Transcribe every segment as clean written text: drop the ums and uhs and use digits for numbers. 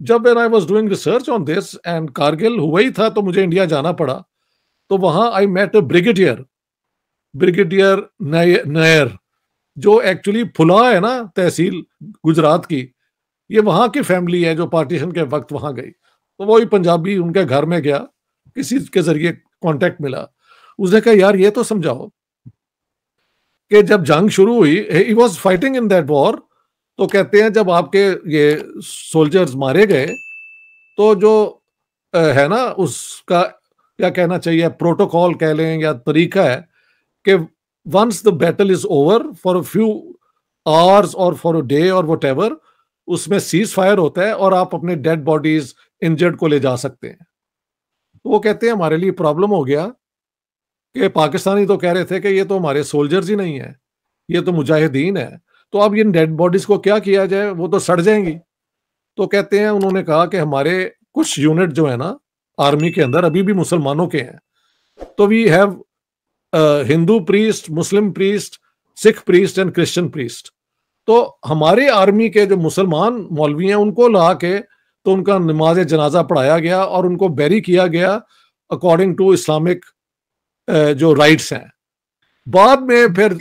जब when I was doing research on this and Kargil हुआ ही था तो मुझे इंडिया जाना पड़ा, तो वहां I met a brigadier Nair, जो एक्चुअली फुला है ना तहसील गुजरात की, ये वहां की फैमिली है जो पार्टीशन के वक्त वहां गई। तो वही पंजाबी उनके घर में गया, किसी के जरिए कांटेक्ट मिला, उसने कहा यार ये तो समझाओ कि जब जंग शुरू हुई, he was fighting in that war, तो कहते हैं जब आपके ये सोल्जर्स मारे गए तो जो है ना उसका क्या कहना चाहिए, प्रोटोकॉल कह लें या तरीका है कि once the battle is over for a few hours और फॉर अ डे और व्हाटएवर, उसमें सीज फायर होता है और आप अपने डेड बॉडीज इंजर्ड को ले जा सकते हैं। तो वो कहते हैं हमारे लिए प्रॉब्लम हो गया कि पाकिस्तानी तो कह रहे थे कि ये तो हमारे सोल्जर्स ही नहीं है, ये तो मुजाहिदीन है, तो अब इन डेड बॉडीज को क्या किया जाए, वो तो सड़ जाएंगी। तो कहते हैं उन्होंने कहा कि हमारे कुछ यूनिट जो है ना आर्मी के अंदर अभी भी मुसलमानों के हैं, तो we have Hindu priest, Muslim priest, Sikh priest and Christian priest. तो हमारे आर्मी के जो मुसलमान मौलवी हैं उनको ला के तो उनका नमाज जनाजा पढ़ाया गया और उनको बैरी किया गया अकॉर्डिंग टू इस्लामिक जो राइट्स हैं। बाद में फिर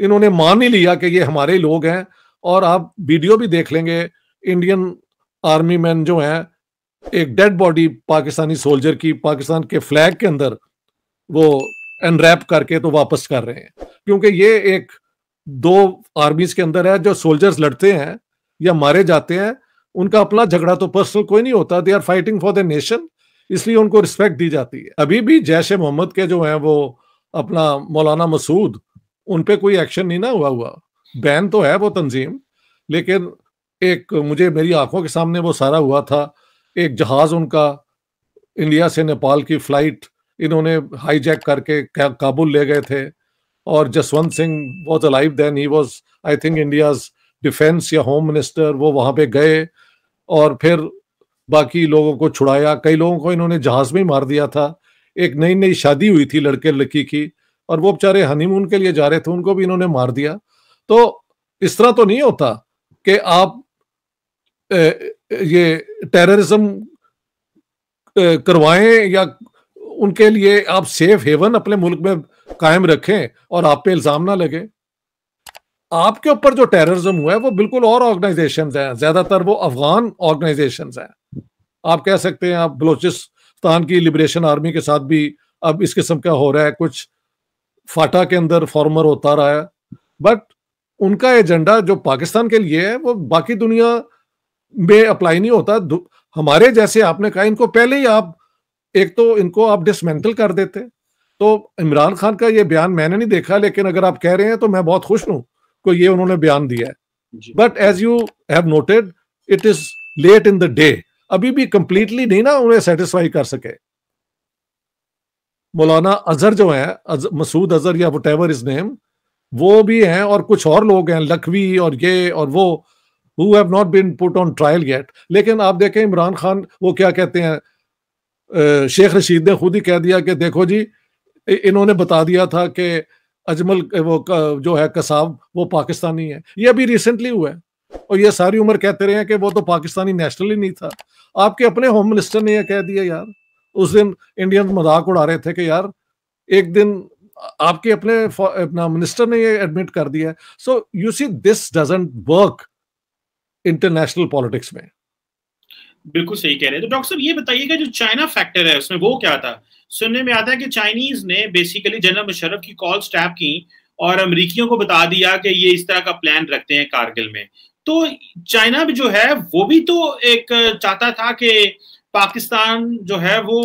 इन्होंने मान ही लिया कि ये हमारे लोग हैं, और आप वीडियो भी देख लेंगे, इंडियन आर्मी मैन जो हैं एक डेड बॉडी पाकिस्तानी सोल्जर की पाकिस्तान के फ्लैग के अंदर वो अनरैप करके तो वापस कर रहे हैं, क्योंकि ये एक दो आर्मीज के अंदर है, जो सोल्जर्स लड़ते हैं या मारे जाते हैं उनका अपना झगड़ा तो पर्सनल कोई नहीं होता, they are fighting for the nation, इसलिए उनको रिस्पेक्ट दी जाती है। अभी भी जैश ए मोहम्मद के जो हैं वो अपना मौलाना मसूद, उन पे कोई एक्शन नहीं ना हुआ, बैन तो है वो तंजीम, लेकिन एक मुझे मेरी आंखों के सामने वो सारा हुआ था। एक जहाज उनका इंडिया से नेपाल की फ्लाइट इन्होंने हाईजैक करके काबुल ले गए थे, और Jaswant Singh was alive then, he was I think India's defence या होम मिनिस्टर, वो वहां पे गए और फिर बाकी लोगों को छुड़ाया। कई लोगों को इन्होंने जहाज में ही मार दिया था। एक नई नई शादी हुई थी लड़के लड़की की, और वो बेचारे हनीमून के लिए जा रहे थे, उनको भी इन्होंने मार दिया। तो इस तरह तो नहीं होता कि आप ये टेररिज्म करवाएं या उनके लिए आप सेफ हेवन अपने मुल्क में कायम रखें और आप पे इल्जाम ना लगे। आपके ऊपर जो टेररिज्म हुआ है वो बिल्कुल और ऑर्गेनाइजेशंस हैं, ज्यादातर वो अफगान ऑर्गेनाइजेशंस हैं। आप कह सकते हैं आप बलोचिस्तान की लिबरेशन आर्मी के साथ भी अब इस किस्म का हो रहा है, कुछ फाटा के अंदर फॉर्मर होता रहा है, बट उनका एजेंडा जो पाकिस्तान के लिए है वो बाकी दुनिया में अप्लाई नहीं होता। हमारे जैसे आपने कहा इनको पहले ही आप एक तो इनको आप डिसमेंटल कर देते। तो इमरान खान का ये बयान मैंने नहीं देखा, लेकिन अगर आप कह रहे हैं तो मैं बहुत खुश हूं को ये उन्होंने बयान दिया है। But as you have noted it is late in the day, अभी भी कंप्लीटली नहीं ना उन्हें सेटिस्फाई कर सके। मौलाना अजहर जो है, मसूद अजहर या व्हाटएवर हिज नेम, वो भी हैं और कुछ और लोग हैं, लखवी और ये और वो, who have not been put on trial yet। लेकिन आप देखें इमरान खान वो क्या कहते हैं, शेख रशीद ने खुद ही कह दिया कि देखो जी इन्होंने बता दिया था कि अजमल वो जो है कसाब वो पाकिस्तानी है। ये अभी रिसेंटली हुआ है, और ये सारी उम्र कहते रहे हैं कि वो तो पाकिस्तानी नेशनल ही नहीं था। आपके अपने होम मिनिस्टर ने यह कह दिया यार। उस दिन इंडियन मजाक उड़ा रहे थे कि यार एक दिन आपके अपना मिनिस्टर ने ये एडमिट कर दिया। So you see this doesn't work international politics में। बिल्कुल सही कह रहे हैं। तो डॉक्टर साहब ये बताइएगा जो चाइना फैक्टर है उसमें वो क्या था? सुनने में आता है कि चाइनीज ने बेसिकली जनरल मुशर्रफ की कॉल्स टैप की और अमेरिकियों को बता दिया कि ये इस तरह का प्लान रखते हैं कारगिल में। तो चाइना भी जो है वो भी तो एक चाहता था कि पाकिस्तान जो है वो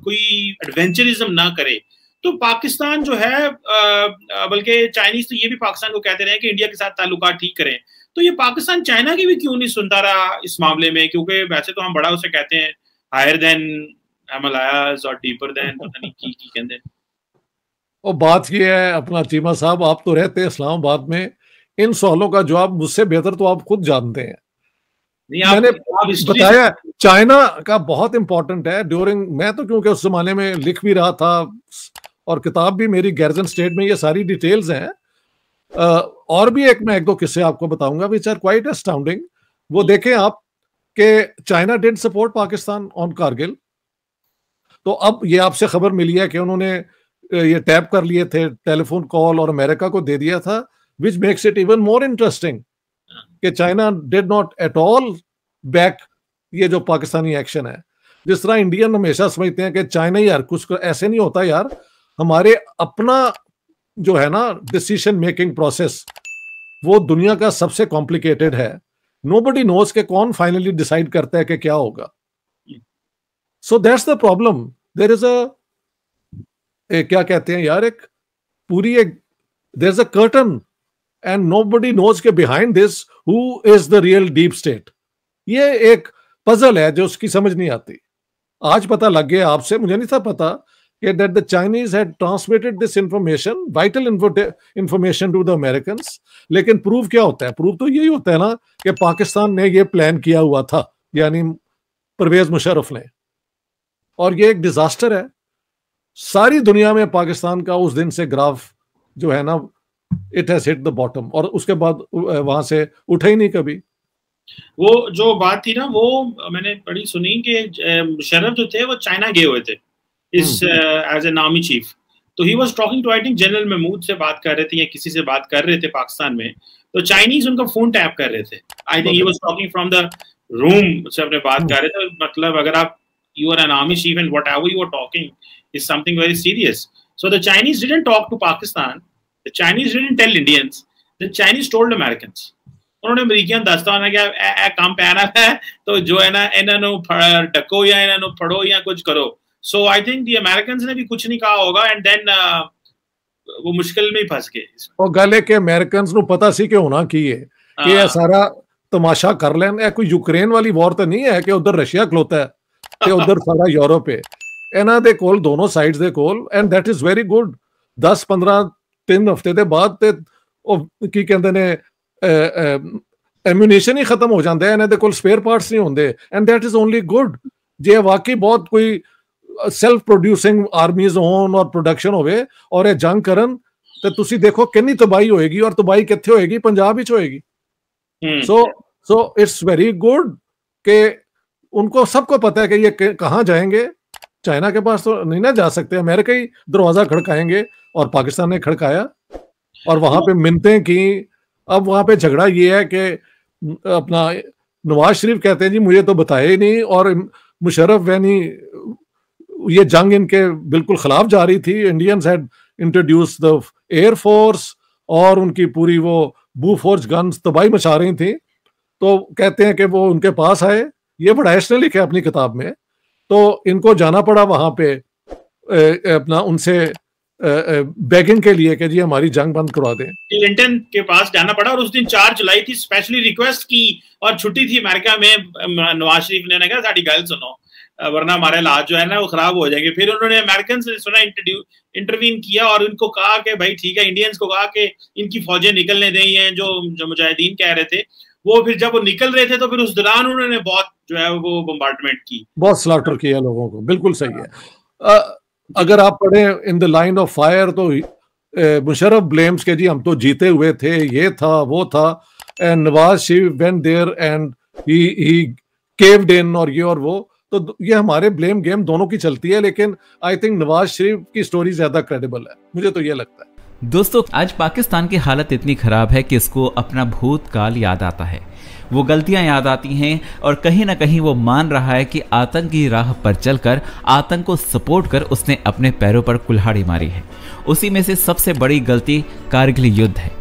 कोई एडवेंचरिज्म ना करे। तो पाकिस्तान जो है बल्कि चाइनीज तो ये भी पाकिस्तान को कहते रहे कि इंडिया के साथ ताल्लुकात ठीक करें। तो ये पाकिस्तान चाइना की भी क्यों नहीं सुनता रहा इस मामले में? क्योंकि वैसे तो हम बड़ा उसे कहते हैं हायर देन हिमालयाज और डीपर देन पता नहीं की कहते हैं। और बात ये है अपना चीमा साहब, आप तो रहते हैं इस्लामाबाद में, इन सवालों का जवाब मुझसे बेहतर तो आप खुद जानते हैं। मैंने बताया चाइना का बहुत इंपॉर्टेंट है ड्यूरिंग, मैं तो क्योंकि उस जमाने में लिख भी रहा था और किताब भी मेरी गैरजन स्टेट में ये सारी डिटेल्स हैं। और भी मैं एक दो किस्से आपको बताऊंगा विच आर क्वाइट अस्टाउंडिंग। वो देखें आप, कि China did support Pakistan on Kargil. तो अब ये आपसे खबर मिली है कि उन्होंने ये टैप कर लिए थे टेलीफोन कॉल और अमेरिका को दे दिया था, which makes it even more interesting कि China did not at all back ये जो पाकिस्तानी एक्शन है। जिस तरह इंडियन हमेशा समझते हैं कि चाइना ही यार कुछ, ऐसे नहीं होता यार। हमारे अपना जो है ना डिसीजन मेकिंग प्रोसेस वो दुनिया का सबसे कॉम्प्लिकेटेड है। नोबडी नोज के कौन फाइनली डिसाइड करता है कि क्या होगा। So that's the problem. There is क्या कहते हैं यार, एक पूरी एक there is a curtain and nobody knows के behind this who is the real deep state. ये एक पजल है जो उसकी समझ नहीं आती। आज पता लग गया आपसे, मुझे नहीं था पता कि that the Chinese had transmitted this information, vital information to the Americans. लेकिन प्रूफ क्या होता है? प्रूफ तो यही होता है ना कि पाकिस्तान ने ये प्लान किया हुआ था, यानी परवेज मुशर्रफ ने। और ये एक डिजास्टर है। सारी दुनिया में पाकिस्तान का उस दिन से ग्राफ जो है ना, it has hit the bottom, और उसके बाद वहां से उठा ही नहीं कभी। वो जो बात थी ना, वो मैंने बड़ी सुनी कि मुशर्रफ जो थे वो चाइना गए हुए थे इस एज एन आर्मी चीफ। तो he was talking to, I think general Mahmood से बात कर रहे थे या किसी से बात कर रहे थे पाकिस्तान में। तो चाइनीज उनका फोन टैप कर रहे थे। I think he was talking from the room से अपने बात कर रहे थे। मतलब अगर आप you are an army chief and whatever you are talking is something very serious. So the Chinese didn't talk to Pakistan. The Chinese didn't tell Indians. The Chinese told Americans. उन्होंने अमेरिकन दस्ता होना कि ए काम पैना है तो जो है ना इन्होंने ढको या इन्होंने पढ़ो या कुछ करो। So I think the Americans ने भी कुछ नहीं कहा होगा and then वो मुश्किल में ही फंस गए। और गले के अमेरिकन्स ਨੂੰ पता सी कि होना की है कि ये सारा तमाशा कर लें। कोई यूक्रेन वाली वॉर तो नहीं है कि उधर रशिया खलोता है ਤੇ ਉਧਰ ਸਾਰਾ ਯੂਰਪ ਹੈ। ਇਹਨਾਂ ਦੇ ਕੋਲ ਦੋਨੋਂ ਸਾਈਡਸ ਦੇ ਕੋਲ, and that is very good. 10-15 3 ਹਫ਼ਤੇ ਦੇ ਬਾਅਦ ਤੇ ਉਹ ਕੀ ਕਹਿੰਦੇ ਨੇ ਐਮੂਨੀਸ਼ਨ ਹੀ ਖਤਮ ਹੋ ਜਾਂਦਾ ਹੈ। ਇਹਨਾਂ ਦੇ ਕੋਲ ਸਪੇਅਰ ਪਾਰਟਸ ਨਹੀਂ ਹੁੰਦੇ, and that is only good. ਜੇ ਵਾਕਈ ਬਹੁਤ ਕੋਈ ਸੈਲਫ ਪ੍ਰੋਡਿਊਸਿੰਗ ਆਰਮੀਜ਼ ਹੋਣ ਔਰ ਪ੍ਰੋਡਕਸ਼ਨ ਹੋਵੇ ਔਰ ਇਹ ਜੰਗ ਕਰਨ ਤੇ ਤੁਸੀਂ ਦੇਖੋ ਕਿੰਨੀ ਤਬਾਹੀ ਹੋਏਗੀ। ਔਰ ਤਬਾਹੀ ਕਿੱਥੇ ਹੋਏਗੀ? ਪੰਜਾਬ ਵਿੱਚ ਹੋਏਗੀ। सो इट्स वेरी गुड कि उनको सबको पता है कि ये कहाँ जाएंगे। चाइना के पास तो नहीं ना जा सकते, अमेरिका ही दरवाजा खड़काएंगे और पाकिस्तान ने खड़काया और वहां पे मिन्नतें की। अब वहां पे झगड़ा ये है कि अपना नवाज शरीफ कहते हैं जी मुझे तो बताया ही नहीं, और मुशर्रफ यानी ये जंग इनके बिल्कुल खिलाफ जा रही थी। Indians had introduce the air force और उनकी पूरी वो बूफोर्स गन्स तबाही मचा रही थी। तो कहते हैं कि वो उनके पास आए, ये बड़ा ऐसे लिखा है अपनी किताब में। तो इनको जाना पड़ा वहां पे अपना उनसे बेगिंग के लिए कि जी हमारी जंग बंद करवा दें। क्लिंटन के पास जाना पड़ा और उस दिन 4 जुलाई थी, स्पेशली रिक्वेस्ट की और छुट्टी थी अमेरिका में। नवाज शरीफ ने कहा साड़ी गल सुनो वरना हमारे हालात जो है ना वो खराब हो जाएंगे। फिर उन्होंने अमेरिकन से सुना, इंटरवीन किया और उनको कहा कि भाई ठीक है, इंडियंस को कहा कि इनकी फौजें निकलने दें हैं जो मुजाहिदीन कह रहे थे। वो फिर जब वो निकल रहे थे तो फिर उस दौरान उन्होंने बहुत जो है वो बम्बार्डमेंट की, बहुत स्लॉटर किया लोगों को। बिल्कुल सही है। अगर आप पढ़े in the line of fire तो मुशर्रफ ब्लेम्स के जी हम तो जीते हुए थे, ये था वो था, and Nawaz Sharif went there and he caved in और ये और वो। तो ये हमारे ब्लेम गेम दोनों की चलती है, लेकिन आई थिंक नवाज शरीफ की स्टोरी ज्यादा क्रेडिबल है, मुझे तो ये लगता है। दोस्तों आज पाकिस्तान की हालत इतनी खराब है कि इसको अपना भूतकाल याद आता है, वो गलतियां याद आती हैं और कहीं ना कहीं वो मान रहा है कि आतंक की राह पर चलकर आतंक को सपोर्ट कर उसने अपने पैरों पर कुल्हाड़ी मारी है। उसी में से सबसे बड़ी गलती कारगिल युद्ध है।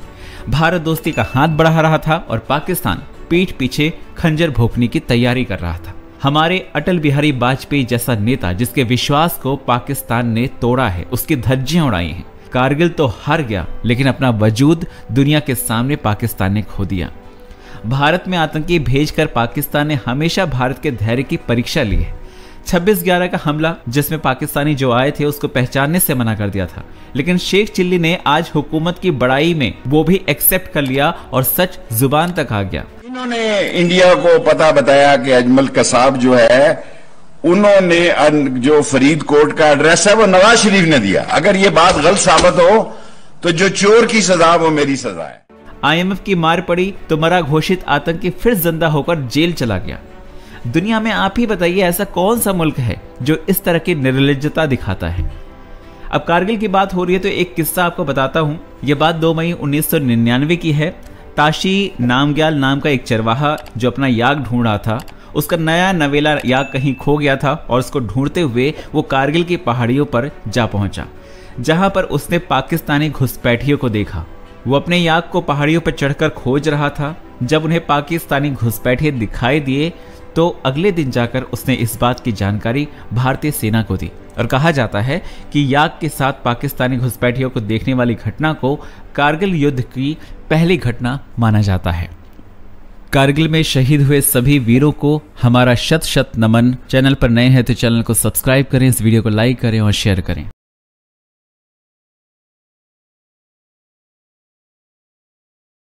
भारत दोस्ती का हाथ बढ़ा रहा था और पाकिस्तान पीठ पीछे खंजर भोंकने की तैयारी कर रहा था। हमारे अटल बिहारी वाजपेयी जैसा नेता जिसके विश्वास को पाकिस्तान ने तोड़ा है, उसकी धज्जियां उड़ाई हैं। कारगिल तो हार गया लेकिन अपना वजूद दुनिया के सामने पाकिस्तान ने खो दिया। भारत में आतंकी भेजकर पाकिस्तान ने हमेशा भारत के धैर्य की परीक्षा ली है। 26/11 का हमला जिसमें पाकिस्तानी जो आए थे उसको पहचानने से मना कर दिया था, लेकिन शेख चिल्ली ने आज हुकूमत की बड़ाई में वो भी एक्सेप्ट कर लिया और सच जुबान तक आ गया। इन्होंने इंडिया को पता बताया कि अजमल कसाब जो है उन्होंने जो फरीदकोट का एड्रेस है वो नवाज शरीफ ने दिया। अगर ये बात गलत साबित हो तो जो चोर की सजा वो मेरी सजा है। IMF की मार पड़ी तो मरा घोषित आतंकी फिर जिंदा होकर जेल चला गया। दुनिया में आप ही बताइए ऐसा कौन सा मुल्क है जो इस तरह की निर्लज्जता दिखाता है। अब कारगिल की बात हो रही है तो एक किस्सा आपको बताता हूं। यह बात 2 मई 1999 की है। ताशी नामग्याल नाम का एक चरवाहा जो अपना याक ढूंढ रहा था, उसका नया नवेला याक कहीं खो गया था और उसको ढूंढते हुए वो कारगिल की पहाड़ियों पर जा पहुंचा, जहां पर उसने पाकिस्तानी घुसपैठियों को देखा। वो अपने याक को पहाड़ियों पर चढ़कर खोज रहा था। जब उन्हें पाकिस्तानी घुसपैठिए दिखाई दिए तो अगले दिन जाकर उसने इस बात की जानकारी भारतीय सेना को दी और कहा जाता है कि याक के साथ पाकिस्तानी घुसपैठियों को देखने वाली घटना को कारगिल युद्ध की पहली घटना माना जाता है। कारगिल में शहीद हुए सभी वीरों को हमारा शत शत नमन। चैनल पर नए हैं तो चैनल को सब्सक्राइब करें, इस वीडियो को लाइक करें और शेयर करें।